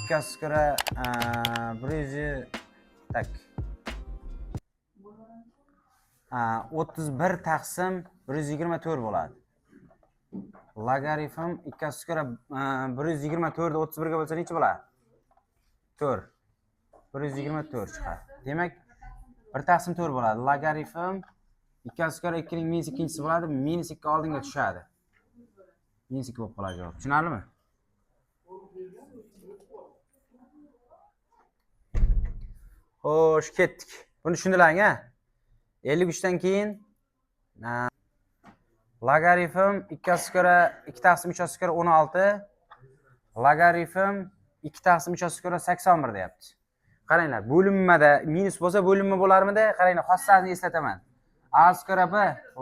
ikki ko'ra 100 tak 31 taqsim 124 bo'ladi. Logaritm 2 ko'ra 124 31 ga bo'lsa necha bo'ladi? 4. 124 chiqadi. Demak, 1 taqsim 4 bo'ladi. Logaritm 2 ko'ra 2 ning minus ikkinchisi bo'ladi. Minus 2 oldinga tushadi. Minus 2 bo'lib qoladi javob. Tushunarlimi? Xo'sh, ketdik. Buni tushundilaring-a? 53 dan keyin logaritm 2 ko'ra 2 taqsim 3 ko'ra 16, logaritm 2 taqsim 3 ko'ra 81 deyapti. Qaranglar, bo'linmada minus bo'lsa bo'linma bo'larmidi? Qaranglar, xossasini eslataman. A ko'ra b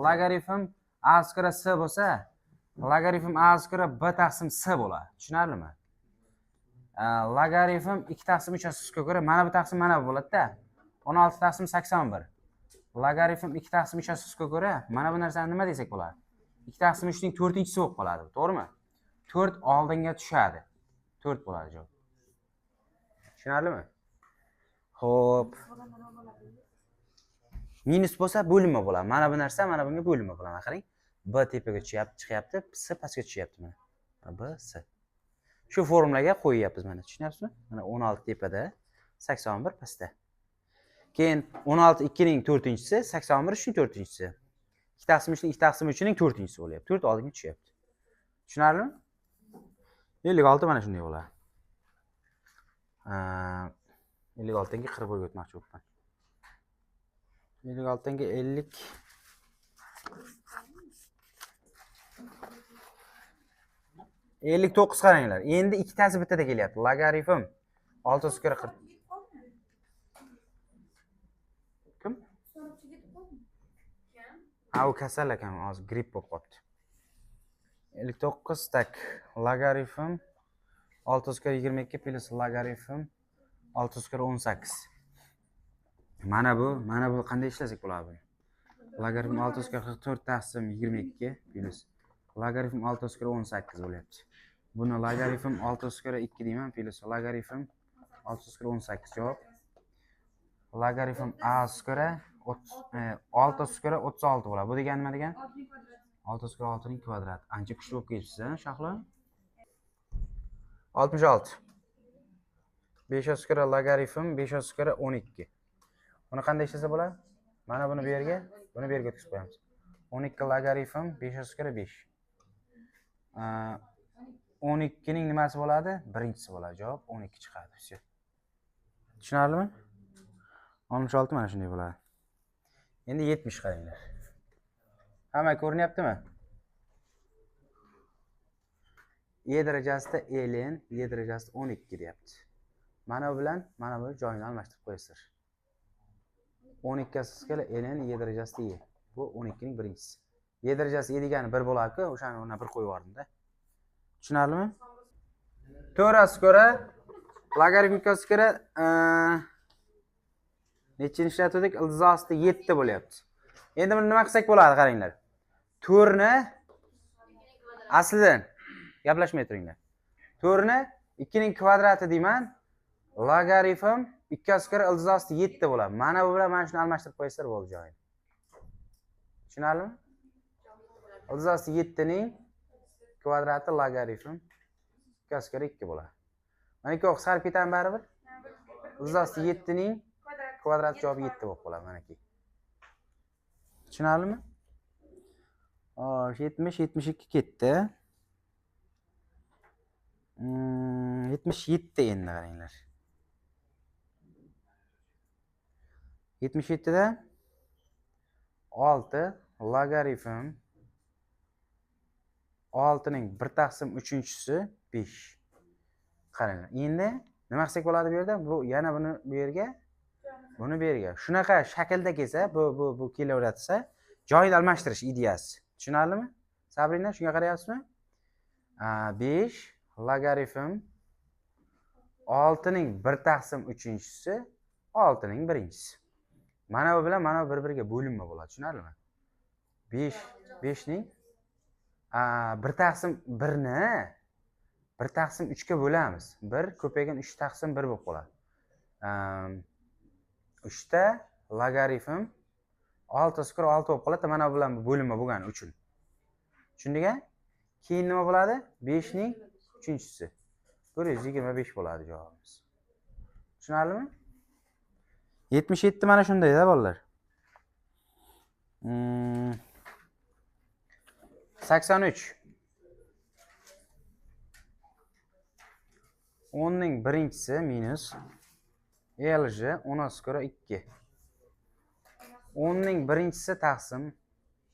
logaritm a ko'ra s bo'lsa, logaritm a ko'ra b taqsim s bo'ladi. Tushunarlimi? Logaritm 2 taqsim 3 ko'ra mana bu taqsim mana bu bo'ladi-da. 16 taqsim 81. Logaritm 2 taqsim 3 ko'ra mana bu narsani nima desak bo'ladi? 2 taqsim 3 ning 4-inchisi bo'lib qoladi, to'g'rimi? 4 oldinga tushadi. 4 bo'ladi javob. Tushunarlimi? Xo'p. Minus bo'lsa bo'linma bo'ladi. Mana bu narsa mana bunga bo'linma bo'ladi. Qarang. B tepaga chiqyapti, S pastga tushyapti mana. B, S. Shu formulaga qo'yyapmiz mana. Tushunyapsizmi? Mana 16 tepada, 81 pastda. Keyin 16 2 ning 4-inchisi, 81 3 ning 4-inchisi. 2 taqsim 3 ning 2 taqsim 3 ning 4-inchisi bo'lyapti. 4 oldinga tushyapti. Tushunarlimi? 56 mana shunday bo'ladi. 56 dan 40 bo'lib o'tmoqchi bo'libman. 56 dan 50 59 qaranglar. Endi ikkitasi bittada kelyapti. Logaritm 6 ko'ra 40. Kim? U kasal ekan, hozir gripp bo'lib qolibdi. 59 tak logaritm 6 ko'ra 22 plus logaritm 6 ko'ra 18. Mana bu qanday ishlasak bo'ladi buni? Logaritm 6 ko'ra 44 taqsim 22 plus logaritm 6 ko'ra 18 bo'lyapti. Buni logaritm 6 ko'ra 2 deyman plus logaritm 6 ko'ra 18 javob. Logaritm a ko'ra 6 ko'ra 36 bo'ladi. Bu degani nima degan? 6 ko'ra 6 ning kvadrati. Ancha kuchli bo'lib ketibsiz-a, Shahlo? 66. 5 ko'ra logaritm 5 ko'ra 12. Buni qanday ishlasa bo'ladi? Mana buni bu yerga, buni bu yerga o'tkazib qo'yamiz. 12 logaritm 5 ko'ra 5. 12 ning nimasi bo'ladi? Birinchisi bo'ladi. Javob 12 chiqadi. Все. Tushunarlimi? 66 mana shunday bo'ladi. Endi 70 qaranglar. Hamma ko'rinyaptimi? Y darajasida ln, y darajasida 12 deyapti. Mana bu bilan mana bu joyini almashtirib qo'yasizlar. 12 asosga ln y darajasida y. Bu 12 ning birinchisi. Y darajasi y degani 1 bo'ladi-ku, o'shani o'rniga 1 qo'yib yubordim-da. Tushunarlimi? 4 ko'ra logaritm 2 ko'ra nechini ishlatdik? Ildiz ostida 7 bo'lyapti. Endi buni nima qilsak bo'ladi, qaranglar. 4 ni aslidan gaplashmay turinglar. 4 ni 2 ning kvadrati deyman. Logaritm 2 ko'ra ildiz ostida 7 bo'ladi. Mana bu bilan mana shuni almashtirib qo'ysizlar bo'ldi joyini. Tushunarlimi? Ildiz ostida 7 ning kvadrati logaritm 2 ko'ra 2 bo'ladi. Mana 2 o'qis harf ketadi baribir. Ildiz ostida 7 ning kvadrat javobi 7 bo'lib qoladi mana ki. Tushunarlimi? 70 72 ketdi. 77 endi qaranglar. 77 da 6 logaritm 6 ning 1 taqsim 3-inchisi 5. Qaranglar. Endi nima qilsak bo'ladi bu yerda? Bu yana buni bu yerga, buni bu yerga. Shunaqa shaklda kelsa, bu kelaversa, joyini almashtirish ideyasi. Tushunarlimi? Sabrina, shunga qarayapsizmi? 5 logaritm 6 ning 1 taqsim 3-inchisi 6 ning birinchisi. Mana bu bilan mana bu bir-biriga bo'linma bo'ladi, tushunarlimi? 5 ning 1 taqsim 1 ni 1 taqsim 3 ga bo'lamiz. 1 ko'paygan 3 taqsim 1 bo'lib qoladi. 3 ta logaritm 6/6 bo'lib qoladi. Mana bu bilan bo'linma bo'lgani uchun. Tushundingmi? Keyin nima bo'ladi? 5 ning 3-chisi. 125 bo'ladi javobimiz. Tushunarlimi? 77 mana shunday-da bolalar. 83. 10 ning birinchisi minus LJ 10/2. 10 ning birinchisi taqsim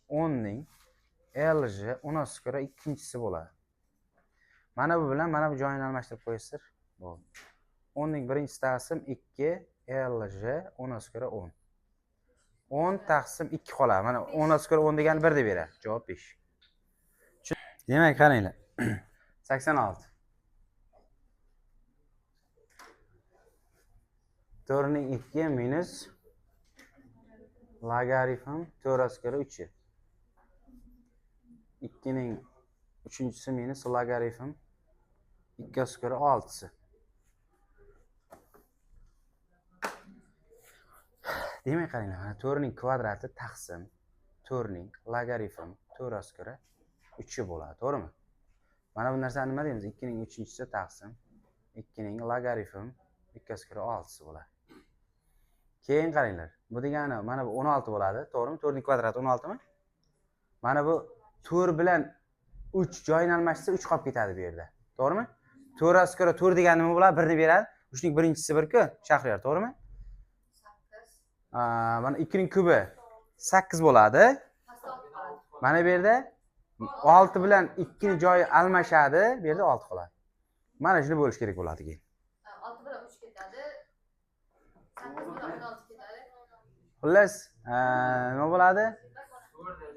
10 ning LJ 10/2-chisi bo'ladi. Mana bu bilan mana bu joyini almashtirib qo'yasizlar. Bo'ldi. 10 ning birinchisi taqsim 2 LJ 10/10. 10 taqsim 2 qoladi. Mana 10/10 degani 1 deb beradi. Javob 5. Demak, qaranglar. 86. 4 ning 2 minus logaritm 4/3. 2 ning 3-chisi minus logaritm 2/6. Demak, qaranglar, mana 4 ning kvadrati taqsim 4 ning logaritm 4/3 bo'ladi, to'g'rimi? Mana bu narsani nima deymiz? 2 ning 3-chisi taqsim 2 ning logaritm 2/6 bo'ladi. Keyin qaranglar. Bu degani mana bu 16 bo'ladi, to'g'rimi? 4 ning kvadrati 16 mi? Mana bu 4 bilan 3 joyini almashtirsa 3 qolib ketadi bu yerda. To'g'rimi? 4/4 degani nima bo'ladi? 1 ni beradi. 3 ning birinchisi 1-ku, Shahriyar, to'g'rimi? 8. Mana 2 ning kubi 8 bo'ladi. Mana bu yerda 6 bilan 2 ning joyi almashadi, bu yerda 6 qoladi. Mana shuni bo'lish kerak bo'ladi keyin. 6 bilan 3 ketadi. 8 bilan 16 ketadi. Xullas, nima bo'ladi?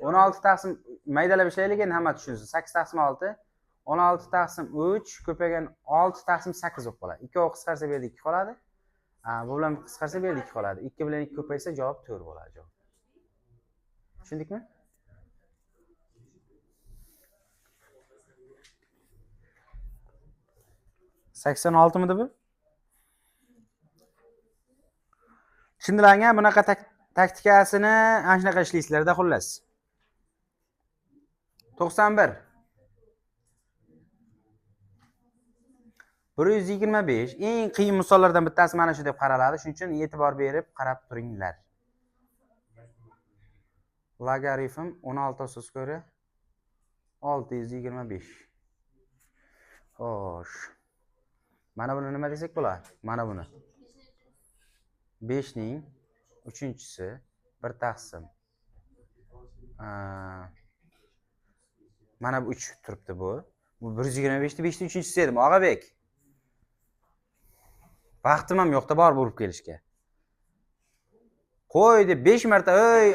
16 taqsim maydalab ishlaylik, endi hamma tushunsin. 8 taqsim 6, 16 taqsim 3 ko'paygan 6 taqsim 8 bo'lib qoladi. 2 qisqarsa bu yerda 2 qoladi. Bu bilan qisqarsa bu yerda 2 qoladi. 2 bilan 2 ko'paysa javob 4 bo'ladi javob. Tushundikmi? Sakson oltimidi bu? Tushundilarmi? Bunaqa taktikasini ana shunaqa ishlaysizlarda xullas. 91. 125 eng qiyin misollardan bittasi mana shu deb qaraladi. Shuning uchun e'tibor berib qarab turinglar. Logaritm 16/6 625. Xo'sh. Mana buni nima desak bo'ladi? Mana buni 5 ning 3-chisi 1 taqsim. Mana bu 3 turibdi bu. Bu 125 ni 5 ning 3-chisi edi, Og'abek. Vaqtim ham yo'qda bor bo'lib kelishga. Qo'y deb 5 marta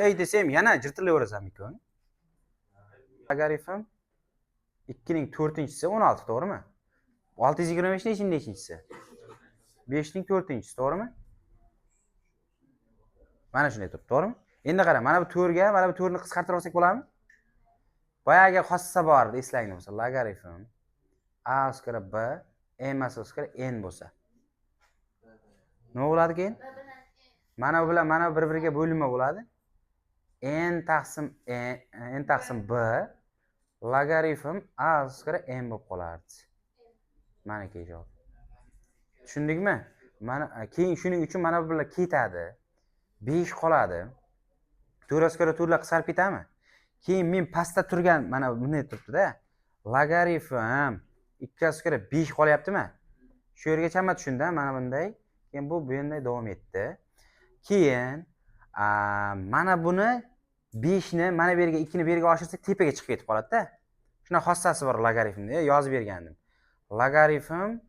ey desam yana jirtilayverasanmi-ku? Logaritm 2 ning 4-chisi 16, to'g'rimi? 625 ning nechinchisi? 5 ning 4-chisi, to'g'rimi? Mana shunday turibdi, to'g'rimi? Endi qara, mana bu 4 ga, mana bu 4 ni qisqartirib olsak bo'ladimi? Boyaga xossa bor edi, eslanglar bo'lsa, logaritm a² b m n bo'lsa. Nima bo'ladi keyin? Mana bu bilan mana bir-biriga bo'linma bo'ladi. n taqsim b logaritm a² n bo'lib qolardi. Mana keyin javob. Tushundingmi? Mana keyin shuning uchun mana bu bilan ketadi. 5 qoladi. 4/4 lar qisqarib ketadimi? Keyin men pastda turgan mana bunday turibdi-da. Logaritm 2/5 qolyaptimi? Shu yergacha hamma tushunda, mana bunday. Keyin bu bunday davom etdi. Keyin mana buni 5 ni mana bu yerga 2 ni bu yerga oshirsak tepaga chiqib ketib qoladi-da. Shuna xossasi bor logaritmda, yozib bergandim. Logaritm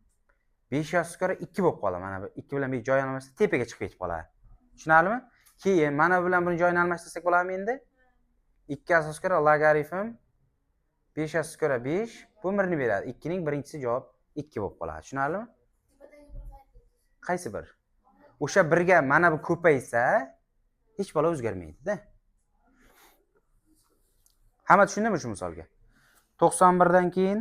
5/2 bo'lib qoladi. Mana bu 2 bilan bir joy almashtirsa tepaga chiqib ketib qoladi. Tushunarlimi? Keyin mana bilan buni joyini almashtirsak bo'ladimi endi? 2/2 logaritm 5/5 bu 1 ni beradi. 2 ning birinchisi javob 2 bo'lib qoladi. Tushunarlimi? Qaysi bir? O'sha birga mana bu ko'paysa hech bola o'zgarmaydi-da. Hamma tushundimi shu misolga? 91 dan keyin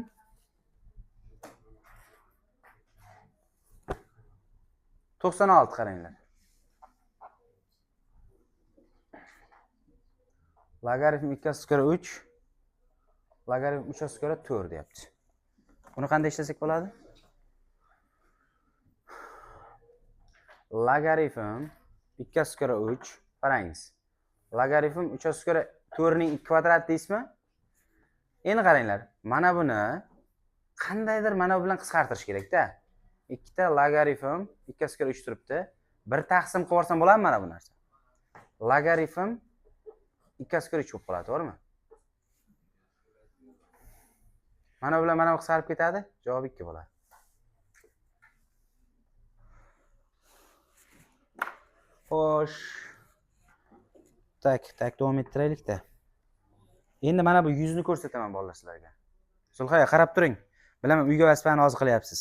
96 qaranglar. Logaritm 2/3 logaritm 3/4 deyapti. Buni qanday ishlasak bo'ladi? Logaritm 2/3 qarangiz. Logaritm 3/4 ning kvadrat deysizmi? Endi qaranglar, mana buni qandaydir mana bu bilan qisqartirish kerak-da. Ikkita logaritm 2/3 turibdi. Bir taqsim qilib yuborsam bo'ladimi mana bu narsa? Logaritm 2/3 bo'lib qoladi, to'g'rimi? Mana bu bilan mana bu qisqarib ketadi, javob 2 bo'ladi. Xo'sh. Tak, davom ettiraylik-da. Endi mana bu yuzni ko'rsataman bolalar sizlarga. Zulxoya, qarab turing. Bilaman, uyga vazifani hozir qilyapsiz.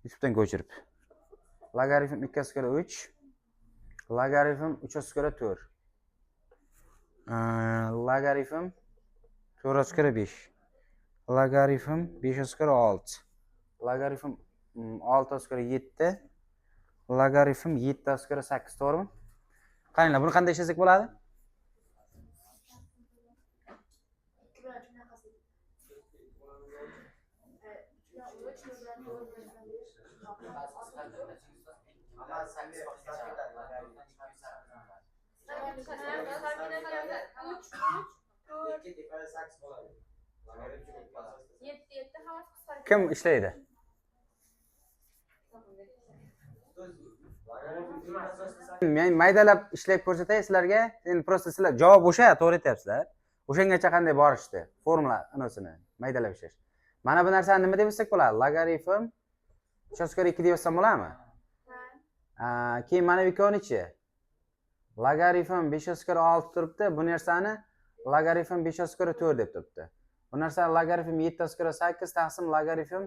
YouTubedan ko'chirib. Logaritm 2/3 logaritm 3/4 logaritm 4/5 logaritm 5/6 logaritm 6/7 logaritm 7/8 to'g'rimi? Qaranglar, buni qanday ishlasak bo'ladi? Kim ishlaydi? Men maydalab ishlab ko'rsatay sizlarga. Endi prosta sizlar javob o'sha, to'g'ri aytyapsizlar. O'shangacha qanday borishdi? Formula anosini maydalab ishlash. Mana bu narsani nima deb bilsak bo'ladi? Logaritm 3/2 deb yozsam bo'ladimi? Keyin mana bu ikkovini-chi? Logaritm 5/6 turibdi. Bu narsani logaritm 5/4 deb turibdi. Bu narsani logaritm 7/8 taqsim logaritm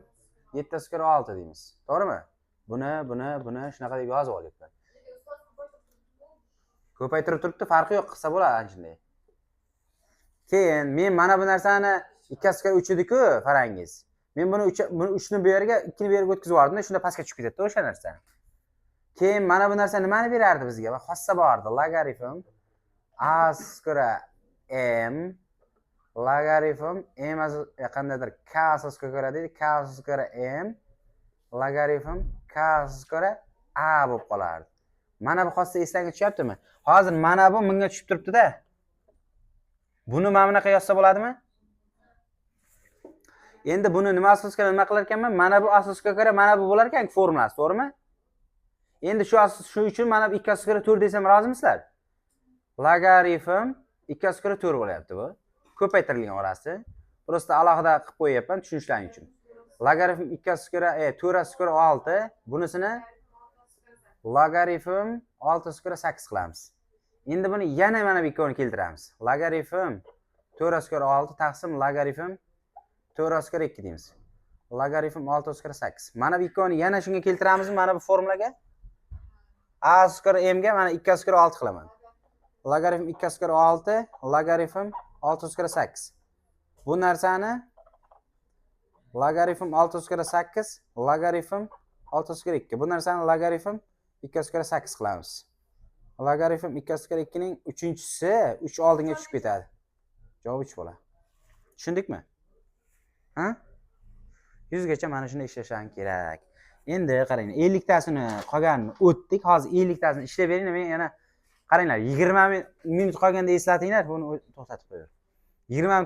7/6 deymiz. To'g'rimi? Buni shunaqa deb yozib olyapman. Ko'paytirib turibdi, farqi yo'q, qilsa bo'ladi anchunday. Keyin men mana bu narsani 2/3 edi-ku, farangiz. Men buni 3 ni bu yerga, 2 ni bu yerga o'tkazib yubordim, shunda pastga tushib ketadi o'sha narsa. Keyin mana bu narsa nimani berardi bizga? Va xossa bordi. Logaritm a/m logaritm m qandaydir k/m deydi, k/m logaritm k/a bo'lib qolardi. Mana bu xossa esingizga tushyaptimi? Hozir mana bu menga tushib turibdi-da. Buni mana bunaqa yozsa bo'ladimi? Endi buni nima asosga nima qilar ekanman? Mana bu asosga ko'ra mana bu bo'lar ekan formulasi, to'g'rimi? Endi shu uchun mana bu 2/4 desam rozimisizlar? Logaritm 2/4 bo'lyapti bu. Ko'paytirilgan orasi. Prosta alohida qilib qo'yapman tushunishlaring uchun. Logaritm 4/6, bunisini logaritm 6/8 qilamiz. Endi buni yana mana bu ikkovini keltiramiz. Logaritm 4/6 taqsim logaritm 4/2 deymiz. Logaritm 6/8. Mana bu ikkovini yana shunga keltiramizmi mana bu formulaga? a/m ga mana 2/6 qilaman. Logaritm 2/6 logaritm 6/8. Bu narsani logaritm 6/8 logaritm 6/2. Bu narsani logaritm 2/8 qilamiz. Logaritm 2/2 ning 3-chisi 3 oldinga tushib ketadi. Javob 3 bo'ladi. Tushundikmi? Ha? 100 gacha mana shunday ishlashing kerak. Endi qarang, 50 tasini qolganini o'tdik. Hozir 50 tasini ishlab bering, men yana qaranglar, 20 minut qolganda eslatinglar, buni to'xtatib qo'yaver. 20